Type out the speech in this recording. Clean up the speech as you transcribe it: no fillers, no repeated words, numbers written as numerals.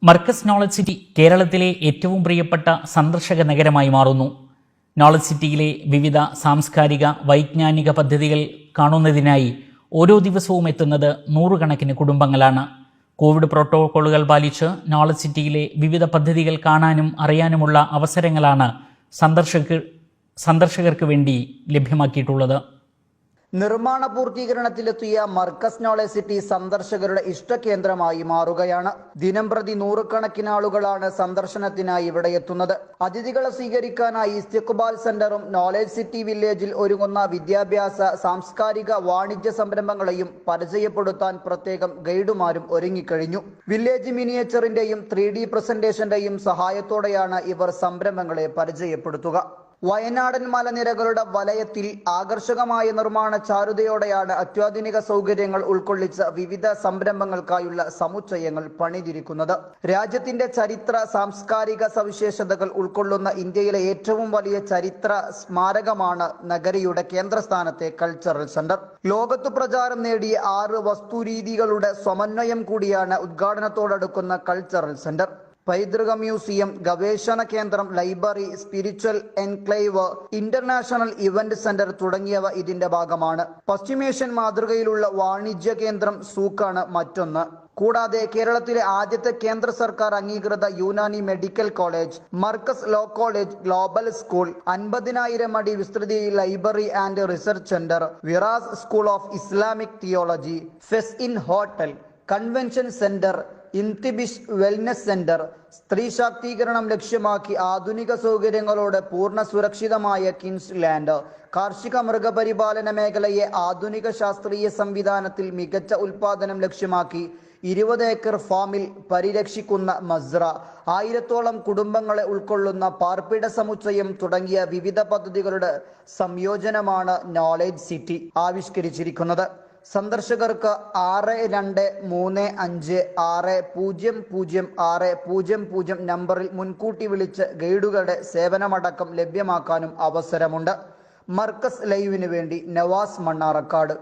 Markaz knowledge city കേരളത്തിലെ ഏറ്റവും പ്രിയപ്പെട്ട സന്ദർശക നഗരമായി മാറുന്നു. നോളജ് സിറ്റിയിലെ വിവിധ സാംസ്കാരിക വൈജ്ഞാനിക പദ്ധതികൾ കാണുന്നതിനായി ഓരോ ദിവസവും എത്തുന്നത് നൂറുകണക്കിന് കുടുംബങ്ങളാണ്. കോവിഡ് പ്രോട്ടോക്കോളുകൾ പാലിച്ച് നോളജ് സിറ്റിയിലെ വിവിധ പദ്ധതികൾ കാണാനും അറിയാനുമുള്ള അവസരങ്ങളാണ് സന്ദർശകർക്ക് വേണ്ടി ലഭ്യമാക്കിയിട്ടുള്ളത്. നിർമ്മാണ പൂർത്തീകരണത്തിലെത്തിയ മർക്കസ് നോളജ് സിറ്റി സന്ദർശകരുടെ ഇഷ്ടകേന്ദ്രമായി മാറുകയാണ്. ദിനംപ്രതി നൂറുകണക്കിന് ആളുകളാണ് സന്ദർശനത്തിനായി ഇവിടെ എത്തുന്നത്. അതിഥികളെ സ്വീകരിക്കാനായി ഇസ്തിഖ്ബാൽ സെന്ററും നോളജ് സിറ്റി വില്ലേജിൽ ഒരുങ്ങുന്ന വിദ്യാഭ്യാസ, സാംസ്കാരിക, വാണിജ്യ സംരംഭങ്ങളെയും പരിചയപ്പെടുത്താൻ പ്രത്യേകം ഗൈഡുമാരും ഒരുങ്ങിക്കഴിഞ്ഞു. വില്ലേജ് മിനിയേച്ചറിന്റെയും 3D പ്രസന്റേഷന്റെയും സഹായത്തോടെയാണ് ഇവർ സംരംഭങ്ങളെ പരിചയപ്പെടുത്തുക. വയനാടൻ മലനിരകളുടെ വലയത്തിൽ ആകർഷകമായ നിർമ്മാണ ചാരുതയോടെയാണ് അത്യാധുനിക സൗകര്യങ്ങൾ ഉൾക്കൊള്ളിച്ച വിവിധ സംരംഭങ്ങൾക്കായുള്ള സമുച്ചയങ്ങൾ പണിതിരിക്കുന്നത്. രാജ്യത്തിന്റെ ചരിത്ര സാംസ്കാരിക സവിശേഷതകൾ ഉൾക്കൊള്ളുന്ന ഇന്ത്യയിലെ ഏറ്റവും വലിയ ചരിത്ര സ്മാരകമാണ് നഗരിയുടെ കേന്ദ്രസ്ഥാനത്തെ കൾച്ചറൽ സെന്റർ. ലോകത്ത് പ്രചാരം നേടിയ 6 വസ്തുരീതികളുടെ സമന്വയം കൂടിയാണ് ഉദ്ഘാടനത്തോടടുക്കുന്ന കൾച്ചറൽ സെന്റർ. പൈതൃക മ്യൂസിയം, ഗവേഷണ കേന്ദ്രം, library, spiritual enclave, international event centre തുടങ്ങിയവ ഇതിന്റെ ഭാഗമാണ്. പശ്ചിമേഷ്യൻ മാതൃകയിലുള്ള വാണിജ്യ കേന്ദ്രം സൂക്കാണ് മറ്റൊന്ന്. കൂടാതെ കേരളത്തിലെ ആദ്യത്തെ കേന്ദ്ര സർക്കാർ അംഗീകൃത Unani medical college, Markaz law college, global school, 50,000 അടി വിസ്തൃതിയിൽ library and research centre, Wiras school of Islamic theology, Fez Inn hotel, convention centre, ഇൻതിബിഷ് വെൽനസ് സെന്റർ, സ്ത്രീ ശാക്തീകരണം ലക്ഷ്യമാക്കി ആധുനിക സൗകര്യങ്ങളോടെ പൂർണ്ണ സുരക്ഷിതമായ കിൻസ് ലാൻഡ്, കാർഷിക മൃഗപരിപാലന മേഖലയെ ആധുനിക ശാസ്ത്രീയ സംവിധാനത്തിൽ മികച്ച ഉൽപാദനം ലക്ഷ്യമാക്കി 20 ഏക്കർ ഫാമിൽ പരിരക്ഷിക്കുന്ന മസ്റ, 1000-ഓളം കുടുംബങ്ങളെ ഉൾക്കൊള്ളുന്ന പാർപ്പിട സമുച്ചയം തുടങ്ങിയ വിവിധ പദ്ധതികളുടെ സംയോജനമാണ് നോളജ് സിറ്റി ആവിഷ്കരിച്ചിരിക്കുന്നത്. സന്ദർശകർക്ക് 6235600600 നമ്പറിൽ മുൻകൂട്ടി വിളിച്ച് ഗൈഡുകളുടെ സേവനമടക്കം ലഭ്യമാക്കാനും അവസരമുണ്ട്. മർക്കസ് ലൈവിന് വേണ്ടി നവാസ് മണ്ണാറക്കാട്.